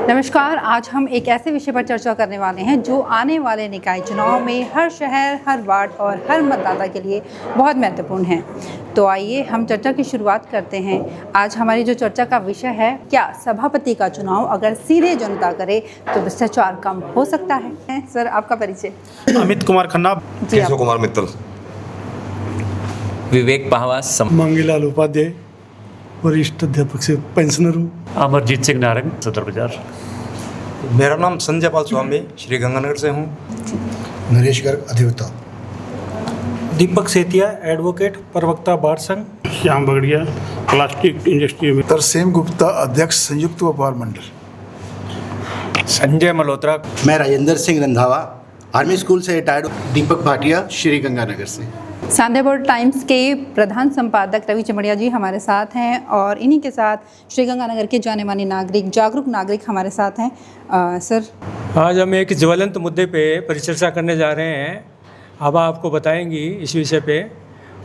नमस्कार। आज हम एक ऐसे विषय पर चर्चा करने वाले हैं जो आने वाले निकाय चुनाव में हर शहर, हर वार्ड और हर मतदाता के लिए बहुत महत्वपूर्ण है। तो आइए हम चर्चा की शुरुआत करते हैं। आज हमारी जो चर्चा का विषय है, क्या सभापति का चुनाव अगर सीधे जनता करे तो भ्रष्टाचार कम हो सकता है। सर, आपका परिचय? अमित कुमार खन्ना, केशव कुमार मित्तल, विवेक पहवास, मंगीलाल उपाध्याय, वरिष्ठ अध्यापक से पेंशनर हूँ। अमरजीत सिंह नारंग, सदर बाजार। मेरा नाम संजय पाल स्वामी, श्री गंगानगर से हूँ। नरेश गर्ग, अधिवक्ता। दीपक सेतिया, एडवोकेट, प्रवक्ता बार संघ। श्याम बगड़िया, प्लास्टिक इंडस्ट्री में। तरसेम गुप्ता, अध्यक्ष, संयुक्त व्यापार मंडल। संजय मल्होत्रा। मैं राजेंद्र सिंह रंधावा, आर्मी स्कूल से रिटायर्ड। दीपक भाटिया, श्री गंगानगर से। संडे बोर्ड टाइम्स के प्रधान संपादक रवि चमड़िया जी हमारे साथ हैं और इन्हीं के साथ श्री गंगानगर के जाने माने नागरिक, जागरूक नागरिक हमारे साथ हैं। सर, आज हम एक ज्वलंत मुद्दे पे परिचर्चा करने जा रहे हैं। अब आपको बताएंगी इस विषय पे।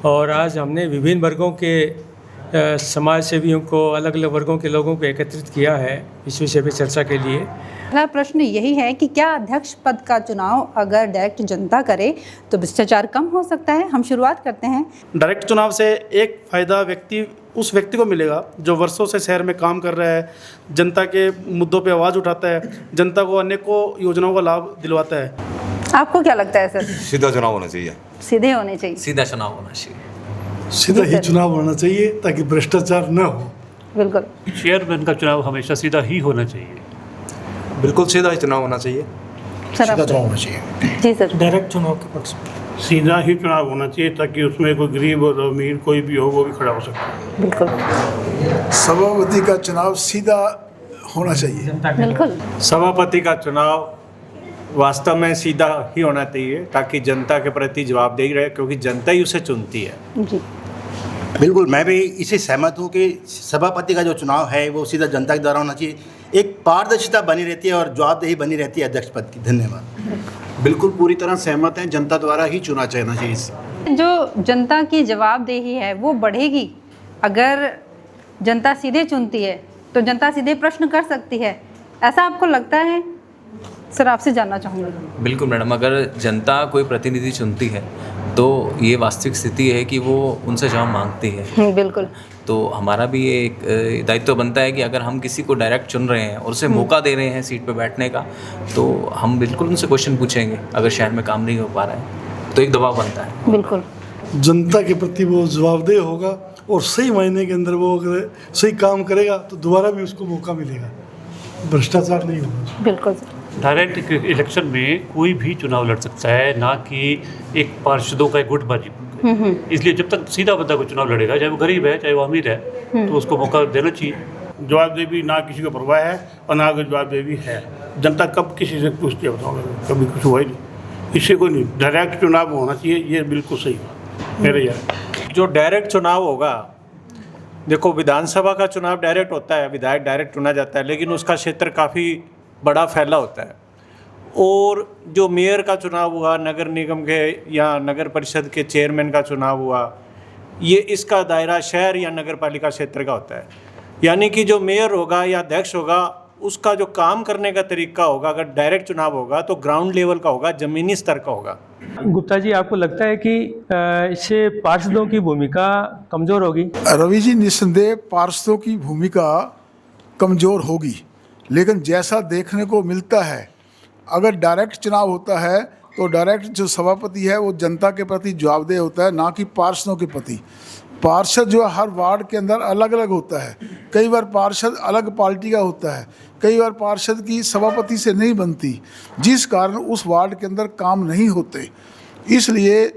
और आज हमने विभिन्न वर्गों के समाज सेवियों को, अलग अलग वर्गों के लोगों को एकत्रित किया है इस विषय पे चर्चा के लिए। पहला प्रश्न यही है कि क्या अध्यक्ष पद का चुनाव अगर डायरेक्ट जनता करे तो भ्रष्टाचार कम हो सकता है। हम शुरुआत करते हैं। डायरेक्ट चुनाव से एक फायदा उस व्यक्ति को मिलेगा जो वर्षों से शहर में काम कर रहा है, जनता के मुद्दों पे आवाज़ उठाता है, जनता को अनेकों योजनाओं का लाभ दिलवाता है। आपको क्या लगता है सर? सीधा चुनाव होना चाहिए। सीधे होने चाहिए। सीधा चुनाव होना चाहिए। सीधा ही चुनाव होना चाहिए ताकि भ्रष्टाचार न हो। बिल्कुल। चेयरमैन का चुनाव हमेशा सीधा ही होना चाहिए। बिल्कुल सीधा ही चुनाव होना चाहिए। सर, सीधा चुनाव होना चाहिए। जी सर। डायरेक्ट चुनाव के पक्ष में सीधा ही चुनाव होना चाहिए ताकि उसमें कोई गरीब और अमीर कोई भी हो वो भी खड़ा हो सकता। बिल्कुल। सभापति का चुनाव सीधा होना चाहिए। बिल्कुल। सभापति का चुनाव वास्तव में सीधा ही होना चाहिए ताकि जनता के प्रति जवाबदेही रहे, क्योंकि जनता ही उसे चुनती है। जी बिल्कुल, मैं भी इसी सहमत हूँ कि सभापति का जो चुनाव है वो सीधा जनता के द्वारा होना चाहिए। एक पारदर्शिता बनी रहती है और जवाबदेही बनी रहती है अध्यक्ष पद की। धन्यवाद। बिल्कुल पूरी तरह सहमत हैं, जनता द्वारा ही चुना जाना चाहिए इससे। जो जनता की जवाबदेही है वो बढ़ेगी। अगर जनता सीधे चुनती है तो जनता सीधे प्रश्न कर सकती है। ऐसा आपको लगता है? सर, आपसे जानना चाहूँगी। बिल्कुल मैडम, अगर जनता कोई प्रतिनिधि चुनती है तो ये वास्तविक स्थिति है कि वो उनसे जवाब मांगती है। बिल्कुल। तो हमारा भी ये एक दायित्व बनता है कि अगर हम किसी को डायरेक्ट चुन रहे हैं और उसे मौका दे रहे हैं सीट पे बैठने का, तो हम बिल्कुल उनसे क्वेश्चन पूछेंगे। अगर शहर में काम नहीं हो पा रहा है तो एक दबाव बनता है। बिल्कुल। जनता के प्रति वो जवाबदेह होगा और सही मायने के अंदर वो अगर सही काम करेगा तो दोबारा भी उसको मौका मिलेगा, भ्रष्टाचार नहीं होगा। बिल्कुल। डायरेक्ट इलेक्शन में कोई भी चुनाव लड़ सकता है, ना कि एक पार्षदों का एक गुटबाजी। इसलिए जब तक सीधा बंदा कोई चुनाव लड़ेगा, चाहे वो गरीब है चाहे वो अमीर है, तो उसको मौका देना चाहिए। जवाबदेही ना किसी को परवाह है और ना कोई जवाबदेही है। जनता कब किसी से पूछती है, बताओ? कभी कुछ हुआ ही नहीं, इससे कोई नहीं। डायरेक्ट चुनाव होना चाहिए, ये बिल्कुल सही है मेरे यार। जो डायरेक्ट चुनाव होगा, देखो विधानसभा का चुनाव डायरेक्ट होता है, विधायक डायरेक्ट चुना जाता है, लेकिन उसका क्षेत्र काफ़ी बड़ा फैला होता है। और जो मेयर का चुनाव हुआ, नगर निगम के या नगर परिषद के चेयरमैन का चुनाव हुआ, ये इसका दायरा शहर या नगर पालिका क्षेत्र का होता है। यानी कि जो मेयर होगा या अध्यक्ष होगा, उसका जो काम करने का तरीका होगा, अगर डायरेक्ट चुनाव होगा तो ग्राउंड लेवल का होगा, ज़मीनी स्तर का होगा। गुप्ता जी, आपको लगता है कि इससे पार्षदों की भूमिका कमज़ोर होगी? रवि जी, निस्संदेह पार्षदों की भूमिका कमज़ोर होगी, लेकिन जैसा देखने को मिलता है, अगर डायरेक्ट चुनाव होता है तो डायरेक्ट जो सभापति है वो जनता के प्रति जवाबदेह होता है, ना कि पार्षदों के प्रति। पार्षद जो है हर वार्ड के अंदर अलग अलग होता है। कई बार पार्षद अलग पार्टी का होता है, कई बार पार्षद की सभापति से नहीं बनती, जिस कारण उस वार्ड के अंदर काम नहीं होते। इसलिए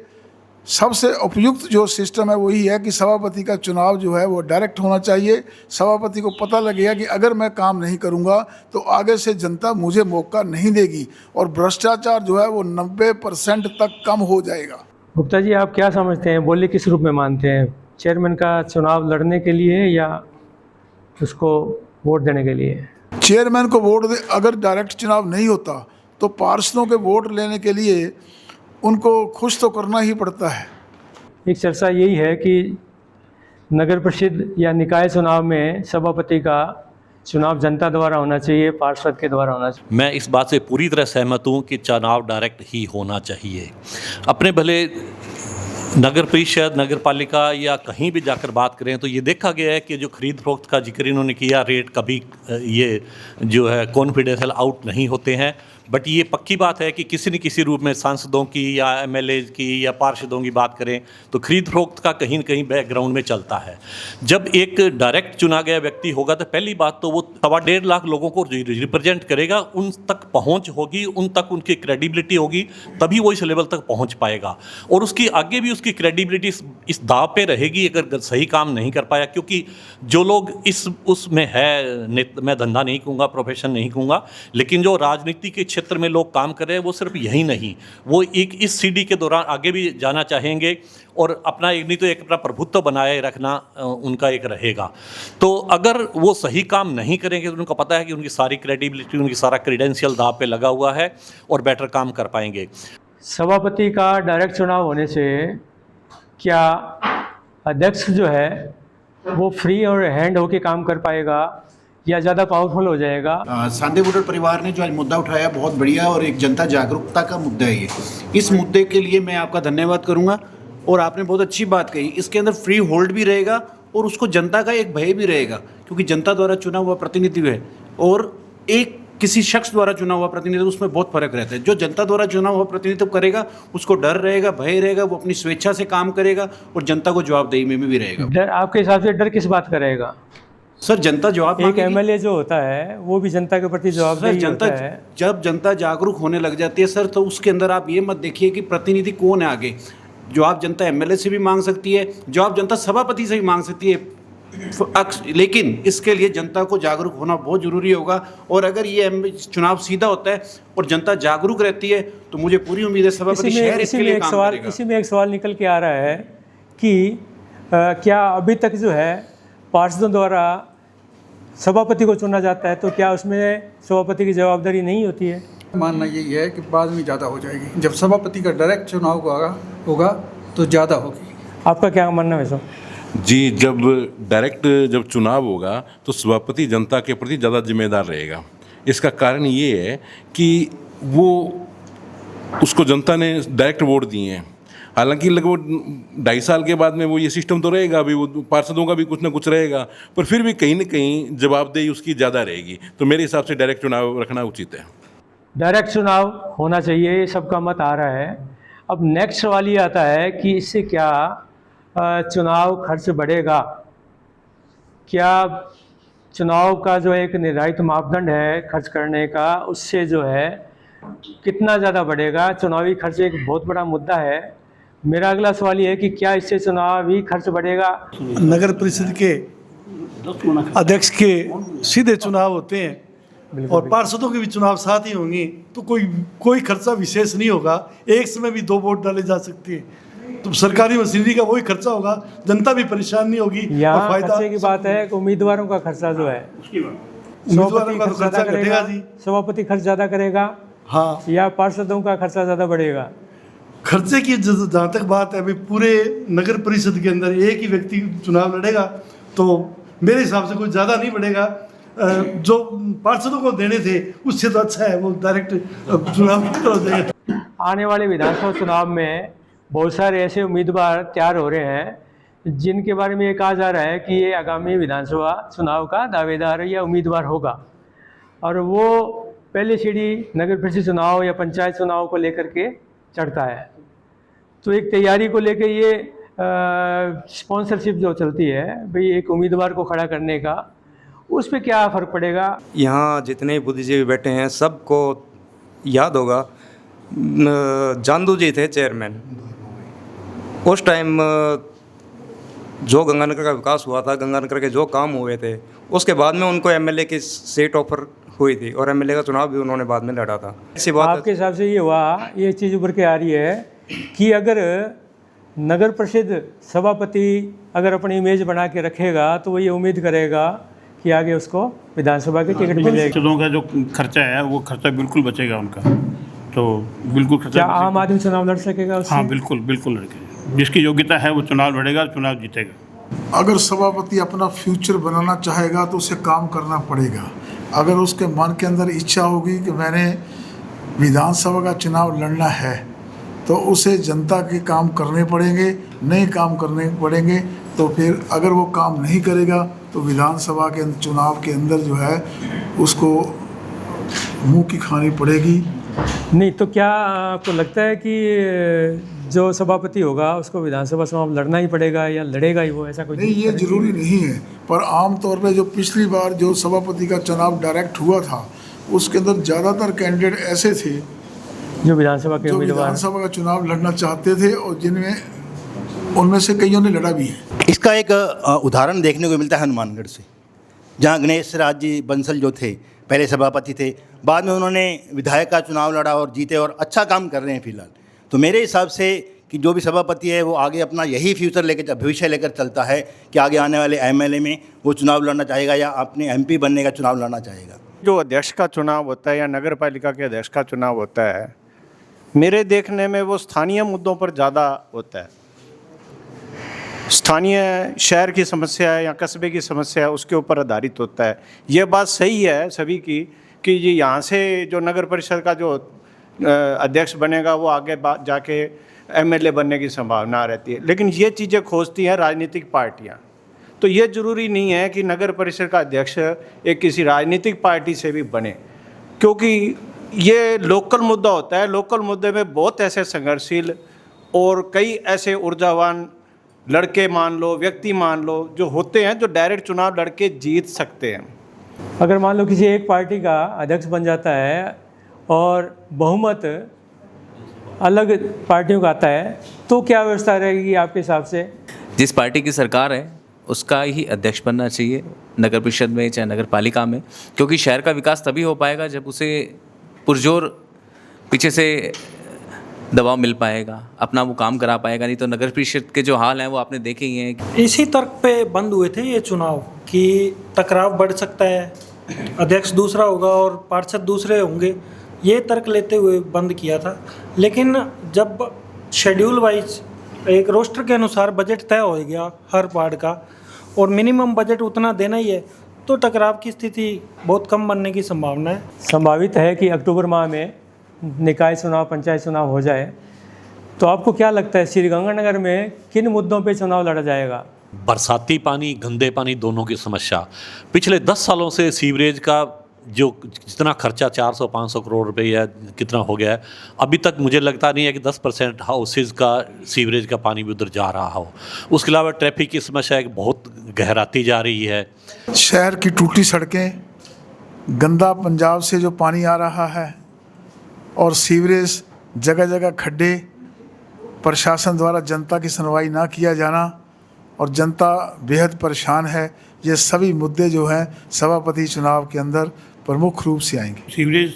सबसे उपयुक्त जो सिस्टम है वही है कि सभापति का चुनाव जो है वो डायरेक्ट होना चाहिए। सभापति को पता लगेगा कि अगर मैं काम नहीं करूंगा तो आगे से जनता मुझे मौका नहीं देगी और भ्रष्टाचार जो है वो 90% तक कम हो जाएगा। गुप्ता जी, आप क्या समझते हैं, बोली किस रूप में मानते हैं? चेयरमैन का चुनाव लड़ने के लिए या उसको वोट देने के लिए? चेयरमैन को वोट दे, अगर डायरेक्ट चुनाव नहीं होता तो पार्षदों के वोट लेने के लिए उनको खुश तो करना ही पड़ता है। एक चर्चा यही है कि नगर परिषद या निकाय चुनाव में सभापति का चुनाव जनता द्वारा होना चाहिए, पार्षद के द्वारा होना चाहिए। मैं इस बात से पूरी तरह सहमत हूँ कि चुनाव डायरेक्ट ही होना चाहिए। अपने भले नगर परिषद, नगर पालिका या कहीं भी जाकर बात करें तो ये देखा गया है कि जो खरीद फरोख्त का जिक्र इन्होंने किया, रेट कभी ये जो है कॉन्फिडेंशियल आउट नहीं होते हैं, बट ये पक्की बात है कि किसी न किसी रूप में सांसदों की या एमएलए की या पार्षदों की बात करें तो खरीद फरोख्त का कहीं न कहीं बैकग्राउंड में चलता है। जब एक डायरेक्ट चुना गया व्यक्ति होगा तो पहली बात तो वो 1.5 लाख लोगों को रिप्रेजेंट करेगा, उन तक पहुंच होगी, उन तक उनकी क्रेडिबिलिटी होगी, तभी वो इस लेवल तक पहुंच पाएगा। और उसकी आगे भी उसकी क्रेडिबिलिटी इस दाव पे रहेगी अगर सही काम नहीं कर पाया, क्योंकि जो लोग उसमें है, मैं धंधा नहीं कहूँगा, प्रोफेशन नहीं कहूँगा, लेकिन जो राजनीति के क्षेत्र में लोग काम कर रहे हैं वो सिर्फ यही नहीं, वो एक इस सीढ़ी के दौरान आगे भी जाना चाहेंगे और अपना एक नहीं तो एक अपना प्रभुत्व बनाए रखना उनका एक रहेगा। तो अगर वो सही काम नहीं करेंगे तो उनको पता है कि उनकी सारी क्रेडिबिलिटी, उनकी सारा क्रेडेंशियल दाव पे लगा हुआ है और बेटर काम कर पाएंगे। सभापति का डायरेक्ट चुनाव होने से क्या अध्यक्ष जो है वो फ्री और हैंड होके काम कर पाएगा या ज़्यादा पावरफुल हो जाएगा? सांदे वोटर परिवार ने जो आज मुद्दा उठाया बहुत बढ़िया और एक जनता जागरूकता का मुद्दा है ये। इस मुद्दे के लिए मैं आपका धन्यवाद करूंगा और आपने बहुत अच्छी बात कही। इसके अंदर फ्री होल्ड भी रहेगा और उसको जनता का एक भय भी रहेगा, क्योंकि जनता द्वारा चुना हुआ प्रतिनिधित्व है और एक किसी शख्स द्वारा चुना हुआ प्रतिनिधित्व, उसमें बहुत फर्क रहता है। जो जनता द्वारा चुना हुआ प्रतिनिधित्व करेगा उसको डर रहेगा, भय रहेगा, वो अपनी स्वेच्छा से काम करेगा और जनता को जवाबदेही में भी रहेगा। डर आपके हिसाब से डर किस बात का रहेगा? सर जनता जवाब एक एमएलए जो होता है वो भी जनता के प्रति जवाबदेही होता है। जब जनता जागरूक होने लग जाती है सर, तो उसके अंदर आप ये मत देखिए कि प्रतिनिधि कौन है आगे। जवाब जनता एमएलए से भी मांग सकती है, जवाब जनता सभापति से भी मांग सकती है, लेकिन इसके लिए जनता को जागरूक होना बहुत ज़रूरी होगा। और अगर ये चुनाव सीधा होता है और जनता जागरूक रहती है तो मुझे पूरी उम्मीद है सभापति शहर इसके लिए काम करेगा। इसी में एक सवाल निकल के आ रहा है कि क्या अभी तक जो है पार्षदों द्वारा सभापति को चुना जाता है तो क्या उसमें सभापति की जवाबदारी नहीं होती है? मानना यही है कि बाद में ज़्यादा हो जाएगी। जब सभापति का डायरेक्ट चुनाव होगा तो ज़्यादा होगी। आपका क्या मानना है? जी, जब चुनाव होगा तो सभापति जनता के प्रति ज़्यादा जिम्मेदार रहेगा। इसका कारण ये है कि वो उसको जनता ने डायरेक्ट वोट दिए हैं। हालांकि लगभग 2.5 साल के बाद में वो ये सिस्टम तो रहेगा, अभी वो पार्षदों का भी कुछ ना कुछ रहेगा, पर फिर भी कहीं ना कहीं जवाबदेही उसकी ज़्यादा रहेगी। तो मेरे हिसाब से डायरेक्ट चुनाव रखना उचित है। डायरेक्ट चुनाव होना चाहिए, ये सबका मत आ रहा है। अब नेक्स्ट सवाल ये आता है कि इससे क्या चुनाव खर्च बढ़ेगा? क्या चुनाव का जो एक निर्धारित मापदंड है खर्च करने का, उससे जो है कितना ज़्यादा बढ़ेगा? चुनावी खर्च एक बहुत बड़ा मुद्दा है। मेरा अगला सवाल ये है कि क्या इससे चुनावी खर्च बढ़ेगा? नगर परिषद के अध्यक्ष के सीधे चुनाव होते हैं और पार्षदों के भी चुनाव साथ ही होंगे, तो कोई खर्चा विशेष नहीं होगा। एक समय भी 2 वोट डाले जा सकते हैं, तो सरकारी मशीनरी का वही खर्चा होगा, जनता भी परेशान नहीं होगी। यहाँ खर्चे की बात है कि उम्मीदवारों का खर्चा जो है उम्मीदवारों का खर्चा घटेगा जी, सभापति खर्च ज़्यादा करेगा, हाँ, या पार्षदों का खर्चा ज़्यादा बढ़ेगा? खर्चे की जहाँ तक बात है, अभी पूरे नगर परिषद के अंदर एक ही व्यक्ति चुनाव लड़ेगा तो मेरे हिसाब से कुछ ज़्यादा नहीं बढ़ेगा। जो पार्षदों को देने थे उससे तो अच्छा है वो डायरेक्ट चुनाव हो जाएगा। आने वाले विधानसभा चुनाव में बहुत सारे ऐसे उम्मीदवार तैयार हो रहे हैं जिनके बारे में ये कहा जा रहा है कि ये आगामी विधानसभा चुनाव का दावेदार या उम्मीदवार होगा, और वो पहली सीढ़ी नगर परिषद चुनाव या पंचायत चुनाव को लेकर के चढ़ता है। तो एक तैयारी को लेकर ये स्पॉन्सरशिप जो चलती है भाई एक उम्मीदवार को खड़ा करने का, उस पर क्या फ़र्क पड़ेगा? यहाँ जितने बुद्धिजीवी बैठे हैं सबको याद होगा, जानदू जी थे चेयरमैन, उस टाइम जो गंगानगर का विकास हुआ था, गंगानगर के जो काम हुए थे, उसके बाद में उनको एमएलए की सीट ऑफर हुई थी और एमएलए का चुनाव भी उन्होंने बाद में लड़ा था। ऐसी बात आपके हिसाब से ये हुआ, ये चीज़ उभर के आ रही है कि अगर नगर परिषद सभापति अगर अपनी इमेज बना के रखेगा तो वो ये उम्मीद करेगा कि आगे उसको विधानसभा की टिकट मिलेगी। चुनाव का जो खर्चा है वो खर्चा बिल्कुल बचेगा उनका, तो बिल्कुल खर्चा। क्या आम आदमी चुनाव लड़ सकेगा उससे? हाँ बिल्कुल लड़ेगा, जिसकी योग्यता है वो चुनाव लड़ेगा, चुनाव जीतेगा। अगर सभापति अपना फ्यूचर बनाना चाहेगा तो उसे काम करना पड़ेगा। अगर उसके मन के अंदर इच्छा होगी कि मैंने विधानसभा का चुनाव लड़ना है तो उसे जनता के काम करने पड़ेंगे, नहीं काम करने पड़ेंगे तो फिर अगर वो काम नहीं करेगा तो विधानसभा के चुनाव के अंदर जो है उसको मुंह की खानी पड़ेगी। नहीं तो क्या आपको लगता है कि जो सभापति होगा उसको विधानसभा चुनाव लड़ना ही पड़ेगा या लड़ेगा ही वो, ऐसा कुछ? नहीं, ये जरूरी नहीं है, पर आम तौर पे जो पिछली बार जो सभापति का चुनाव डायरेक्ट हुआ था उसके अंदर ज़्यादातर कैंडिडेट ऐसे थे जो विधानसभा के उम्मीदवार विधानसभा का चुनाव लड़ना चाहते थे और जिनमें उनमें से कईयों ने लड़ा भी है। इसका एक उदाहरण देखने को मिलता है हनुमानगढ़ से, जहाँ गणेश राज जी बंसल जो थे पहले सभापति थे, बाद में उन्होंने विधायक का चुनाव लड़ा और जीते और अच्छा काम कर रहे हैं फिलहाल। तो मेरे हिसाब से कि जो भी सभापति है वो आगे अपना यही फ्यूचर लेकर भविष्य लेकर चलता है कि आगे आने वाले एमएलए में वो चुनाव लड़ना चाहेगा या अपने एमपी बनने का चुनाव लड़ना चाहेगा। जो अध्यक्ष का चुनाव होता है या नगर पालिका के अध्यक्ष का चुनाव होता है, मेरे देखने में वो स्थानीय मुद्दों पर ज़्यादा होता है। स्थानीय शहर की समस्या है या कस्बे की समस्या है उसके ऊपर आधारित होता है। ये बात सही है सभी की कि ये यहाँ से जो नगर परिषद का जो अध्यक्ष बनेगा वो आगे जाके एमएलए बनने की संभावना रहती है, लेकिन ये चीज़ें खोजती हैं राजनीतिक पार्टियाँ। तो ये ज़रूरी नहीं है कि नगर परिषद का अध्यक्ष एक किसी राजनीतिक पार्टी से भी बने, क्योंकि ये लोकल मुद्दा होता है। लोकल मुद्दे में बहुत ऐसे संघर्षशील और कई ऐसे ऊर्जावान लड़के मान लो, व्यक्ति मान लो, जो होते हैं जो डायरेक्ट चुनाव लड़के जीत सकते हैं। अगर मान लो किसी एक पार्टी का अध्यक्ष बन जाता है और बहुमत अलग पार्टियों का आता है तो क्या व्यवस्था रहेगी आपके हिसाब से? जिस पार्टी की सरकार है उसका ही अध्यक्ष बनना चाहिए नगर परिषद में चाहे नगर पालिका में, क्योंकि शहर का विकास तभी हो पाएगा जब उसे पुरजोर पीछे से दबाव मिल पाएगा, अपना वो काम करा पाएगा। नहीं तो नगर परिषद के जो हाल हैं वो आपने देखे ही हैं। इसी तर्क पे बंद हुए थे ये चुनाव कि टकराव बढ़ सकता है, अध्यक्ष दूसरा होगा और पार्षद दूसरे होंगे, ये तर्क लेते हुए बंद किया था। लेकिन जब शेड्यूल वाइज एक रोस्टर के अनुसार बजट तय हो गया हर वार्ड का और मिनिमम बजट उतना देना ही है तो टकराव की स्थिति बहुत कम बनने की संभावना है। संभावित है कि अक्टूबर माह में निकाय चुनाव, पंचायत चुनाव हो जाए, तो आपको क्या लगता है श्रीगंगानगर में किन मुद्दों पे चुनाव लड़ा जाएगा? बरसाती पानी, गंदे पानी दोनों की समस्या। पिछले 10 सालों से सीवरेज का जो जितना खर्चा 400-500 करोड़ रुपए या कितना हो गया है, अभी तक मुझे लगता नहीं है कि 10% हाउसेज का सीवरेज का पानी भी उधर जा रहा हो। उसके अलावा ट्रैफिक की समस्या एक बहुत गहराती जा रही है। शहर की टूटी सड़कें, गंदा पंजाब से जो पानी आ रहा है और सीवरेज, जगह जगह खड्डे, प्रशासन द्वारा जनता की सुनवाई ना किया जाना और जनता बेहद परेशान है, ये सभी मुद्दे जो हैं सभापति चुनाव के अंदर प्रमुख रूप से आएंगे। सीवरेज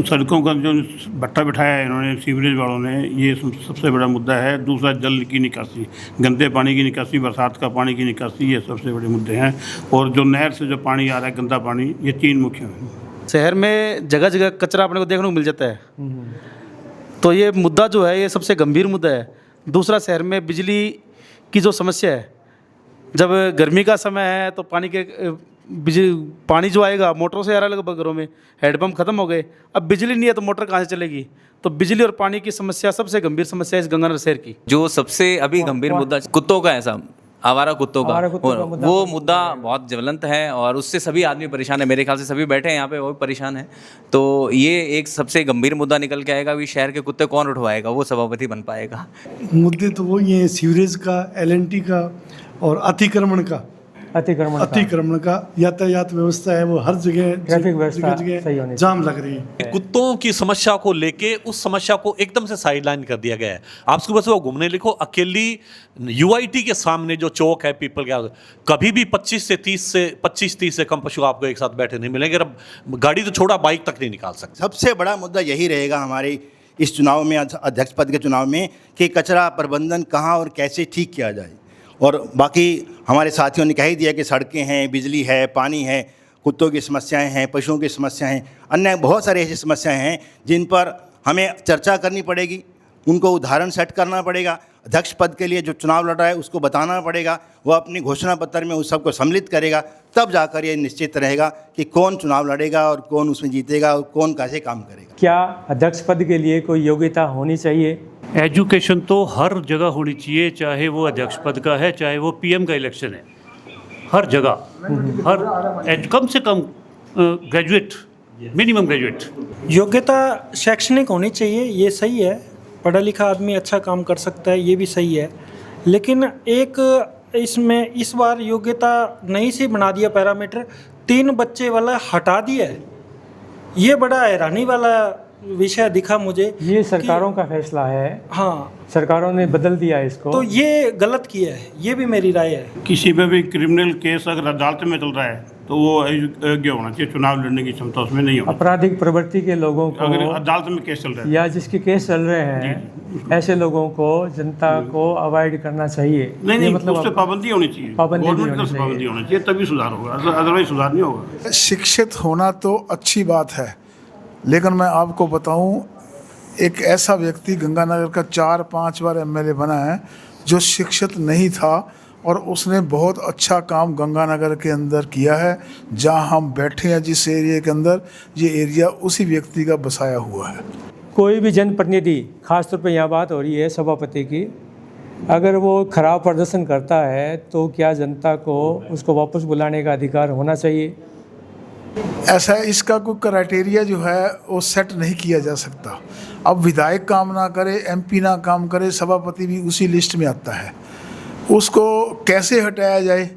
सड़कों का जो भट्टा बिठाया है इन्होंने सीवरेज वालों ने, ये सबसे बड़ा मुद्दा है। दूसरा जल की निकासी, गंदे पानी की निकासी, बरसात का पानी की निकासी, ये सबसे बड़े मुद्दे हैं। और जो नहर से जो पानी आ रहा है गंदा पानी, ये 3 मुख्य हैं। शहर में जगह जगह कचरा अपने को देखने को मिल जाता है, तो ये मुद्दा जो है ये सबसे गंभीर मुद्दा है। दूसरा, शहर में बिजली की जो समस्या है, जब गर्मी का समय है तो पानी जो आएगा मोटरों से आ रहा है, घरों में हैंडपम्प खत्म हो गए, अब बिजली नहीं है तो मोटर कहाँ से चलेगी? तो बिजली और पानी की समस्या सबसे गंभीर समस्या है इस गंगानगर शहर की। जो सबसे अभी गंभीर मुद्दा कुत्तों का है साहब, आवारा कुत्तों का वो मुद्दा बहुत ज्वलंत है और उससे सभी आदमी परेशान है। मेरे ख्याल से सभी बैठे हैं यहाँ पे वो भी परेशान हैं। तो ये एक सबसे गंभीर मुद्दा निकल के आएगा। अभी शहर के कुत्ते कौन उठवाएगा? वो सभापति बन पाएगा। मुद्दे तो वही हैं, सीवरेज का, LNT का और अतिक्रमण का, यातायात व्यवस्था है वो हर जगह, ट्रैफिक व्यवस्था जाम लग रही है। कुत्तों की समस्या को लेके उस समस्या को एकदम से साइडलाइन कर दिया गया है। आप सुबह सुबह घूमने लिखो, अकेली UIT के सामने जो चौक है पीपल का, कभी भी 25-30 से कम पशु आपको एक साथ बैठे नहीं मिलेंगे। अब गाड़ी तो छोड़ा, बाइक तक नहीं निकाल सकते। सबसे बड़ा मुद्दा यही रहेगा हमारे इस चुनाव में, अध्यक्ष पद के चुनाव में, कि कचरा प्रबंधन कहाँ और कैसे ठीक किया जाए। और बाकी हमारे साथियों ने कह ही दिया कि सड़कें हैं, बिजली है, पानी है, कुत्तों की समस्याएं हैं, पशुओं की समस्याएं हैं, अन्य बहुत सारी ऐसी समस्याएं हैं जिन पर हमें चर्चा करनी पड़ेगी, उनको उदाहरण सेट करना पड़ेगा। अध्यक्ष पद के लिए जो चुनाव लड़ रहा है उसको बताना पड़ेगा, वो अपनी घोषणा पत्र में उस सबको सम्मिलित करेगा, तब जाकर ये निश्चित रहेगा कि कौन चुनाव लड़ेगा और कौन उसमें जीतेगा और कौन कैसे काम करेगा। क्या अध्यक्ष पद के लिए कोई योग्यता होनी चाहिए? एजुकेशन तो हर जगह होनी चाहिए, चाहे वो अध्यक्ष पद का है, चाहे वो पीएम का इलेक्शन है, हर जगह कम से कम ग्रेजुएट, मिनिमम ग्रेजुएट। योग्यता शैक्षणिक होनी चाहिए, ये सही है। पढ़ा लिखा आदमी अच्छा काम कर सकता है, ये भी सही है। लेकिन एक इसमें इस बार योग्यता नई सी बना दिया पैरामीटर, 3 बच्चे वाला हटा दिया है। ये बड़ा हैरानी वाला विषय दिखा मुझे। ये सरकारों का फैसला है। हाँ, सरकारों ने बदल दिया है इसको, तो ये गलत किया है, ये भी मेरी राय है। किसी पे भी क्रिमिनल केस अगर अदालत में चल रहा है तो वो अयोग्य होना चाहिए, चुनाव लड़ने की क्षमता उसमें नहीं होनी। आपराधिक प्रवृत्ति के लोगों को, अगर अदालत में केस चल रहा है या जिसके केस चल रहे हैं, ऐसे लोगों को जनता को अवॉइड करना चाहिए। नहीं, मतलब उस पर पाबंदी होनी चाहिए, गवर्नमेंट की तरफ से पाबंदी होनी चाहिए, तभी सुधार होगा, अदरवाइज सुधार नहीं होगा। शिक्षित होना तो अच्छी बात है, लेकिन मैं आपको बताऊं, एक ऐसा व्यक्ति गंगानगर का 4-5 बार एमएलए बना है जो शिक्षित नहीं था और उसने बहुत अच्छा काम गंगानगर के अंदर किया है। जहां हम बैठे हैं जिस एरिया के अंदर, ये एरिया उसी व्यक्ति का बसाया हुआ है। कोई भी जनप्रतिनिधि, खासतौर पे यहाँ बात हो रही है सभापति की, अगर वो खराब प्रदर्शन करता है तो क्या जनता को उसको वापस बुलाने का अधिकार होना चाहिए? ऐसा इसका कोई क्राइटेरिया जो है वो सेट नहीं किया जा सकता। अब विधायक काम ना करे, एमपी ना काम करे, सभापति भी उसी लिस्ट में आता है। उसको कैसे हटाया जाए?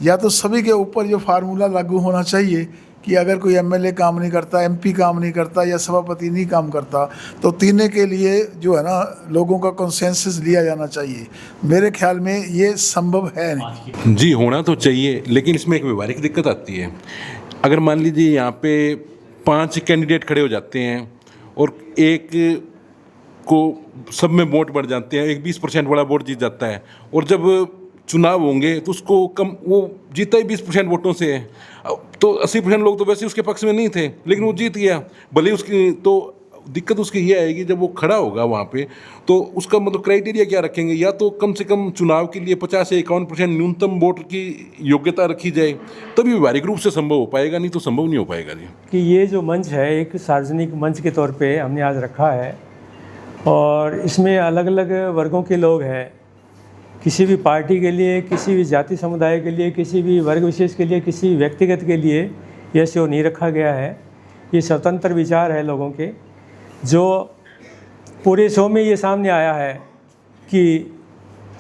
या तो सभी के ऊपर जो फार्मूला लागू होना चाहिए कि अगर कोई एमएलए काम नहीं करता, एमपी काम नहीं करता या सभापति नहीं काम करता, तो तीनों के लिए जो है ना लोगों का कंसेंसस लिया जाना चाहिए। मेरे ख्याल में ये संभव है नहीं। जी, होना तो चाहिए, लेकिन इसमें एक व्यवहारिक दिक्कत आती है। अगर मान लीजिए यहाँ पे 5 कैंडिडेट खड़े हो जाते हैं और एक को सब में वोट बढ़ जाते हैं, एक 20% वाला वोट जीत जाता है, और जब चुनाव होंगे तो उसको कम, वो जीता ही 20% वोटों से है, तो 80% लोग तो वैसे उसके पक्ष में नहीं थे, लेकिन वो जीत गया। भले उसकी तो दिक्कत उसकी ये आएगी जब वो खड़ा होगा वहाँ पे, तो उसका मतलब क्राइटेरिया क्या रखेंगे? या तो कम से कम चुनाव के लिए 50 से 51% न्यूनतम वोट की योग्यता रखी जाए, तभी व्यवहारिक रूप से संभव हो पाएगा, नहीं तो संभव नहीं हो पाएगा जी। कि ये जो मंच है एक सार्वजनिक मंच के तौर पे हमने आज रखा है और इसमें अलग अलग वर्गों के लोग हैं। किसी भी पार्टी के लिए, किसी भी जाति समुदाय के लिए, किसी भी वर्ग विशेष के लिए, किसी व्यक्तिगत के लिए यह शो नहीं रखा गया है। ये स्वतंत्र विचार है लोगों के। जो पूरे शो में ये सामने आया है कि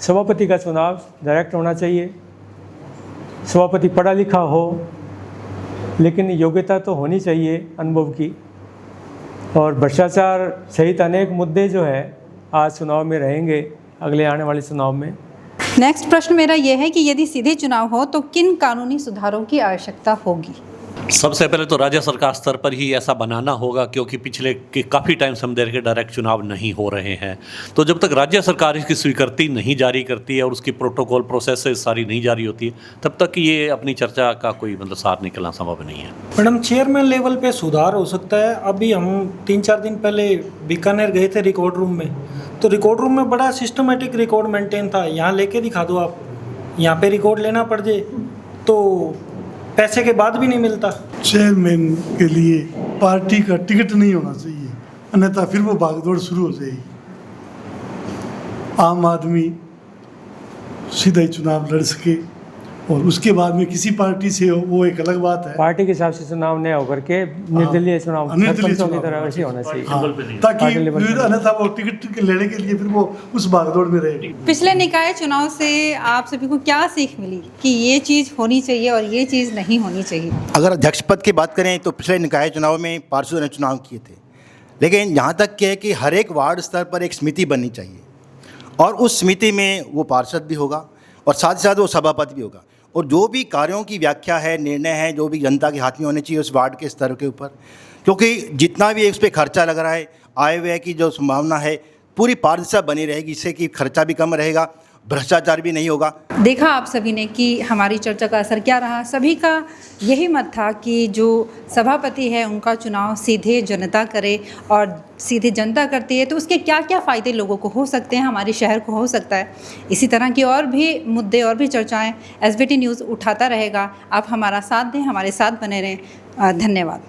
सभापति का चुनाव डायरेक्ट होना चाहिए, सभापति पढ़ा लिखा हो, लेकिन योग्यता तो होनी चाहिए अनुभव की। और भ्रष्टाचार सहित अनेक मुद्दे जो है आज चुनाव में रहेंगे, अगले आने वाले चुनाव में। नेक्स्ट प्रश्न मेरा यह है कि यदि सीधे चुनाव हो तो किन कानूनी सुधारों की आवश्यकता होगी? सबसे पहले तो राज्य सरकार स्तर पर ही ऐसा बनाना होगा, क्योंकि पिछले के काफ़ी टाइम से हम देख रहे डायरेक्ट चुनाव नहीं हो रहे हैं। तो जब तक राज्य सरकार इसकी स्वीकृति नहीं जारी करती है और उसकी प्रोटोकॉल प्रोसेस सारी नहीं जारी होती है, तब तक ये अपनी चर्चा का कोई मतलब सार निकलना संभव नहीं है। मैडम, चेयरमैन लेवल पे सुधार हो सकता है। अभी हम 3-4 दिन पहले बीकानेर गए थे रिकॉर्ड रूम में, तो रिकॉर्ड रूम में बड़ा सिस्टमेटिक रिकॉर्ड मेंटेन था। यहाँ लेके दिखा दो आप, यहाँ पे रिकॉर्ड लेना पड़ जाए तो पैसे के बाद भी नहीं मिलता। चेयरमैन के लिए पार्टी का टिकट नहीं होना चाहिए, अन्यथा फिर वो भागदौड़ शुरू हो जाएगी। आम आदमी सीधा ही चुनाव लड़ सके और उसके बाद में किसी पार्टी से हो, वो एक अलग बात है। पार्टी के हिसाब से चुनाव न होकर के निर्दलीय चुनाव सरपंचों की तरह वैसे होना चाहिए। ताकि अन्यथा वो टिकट लेने के लिए फिर वो उस भागदौड़ में रहेगी। पिछले निकाय चुनाव से आप सभी को क्या सीख मिली कि ये चीज़ होनी चाहिए और ये चीज़ नहीं होनी चाहिए? अगर अध्यक्ष पद की बात करें तो पिछले निकाय चुनाव में पार्षदों ने चुनाव किए थे, लेकिन यहाँ तक क्या है कि हर एक वार्ड स्तर पर एक समिति बननी चाहिए और उस समिति में वो पार्षद भी होगा और साथ ही साथ वो सभापति भी होगा, और जो भी कार्यों की व्याख्या है, निर्णय है, जो भी जनता के हाथ में होने चाहिए उस वार्ड के स्तर के ऊपर, क्योंकि जितना भी उस पर खर्चा लग रहा है, आय व्यय की जो संभावना है पूरी पारदर्शिता बनी रहेगी, इससे कि खर्चा भी कम रहेगा भ्रष्टाचार भी नहीं होगा। देखा आप सभी ने कि हमारी चर्चा का असर क्या रहा। सभी का यही मत था कि जो सभापति है उनका चुनाव सीधे जनता करे, और सीधे जनता करती है तो उसके क्या क्या फ़ायदे लोगों को हो सकते हैं, हमारे शहर को हो सकता है। इसी तरह की और भी मुद्दे और भी चर्चाएं SBT न्यूज़ उठाता रहेगा। आप हमारा साथ दें, हमारे साथ बने रहें। धन्यवाद।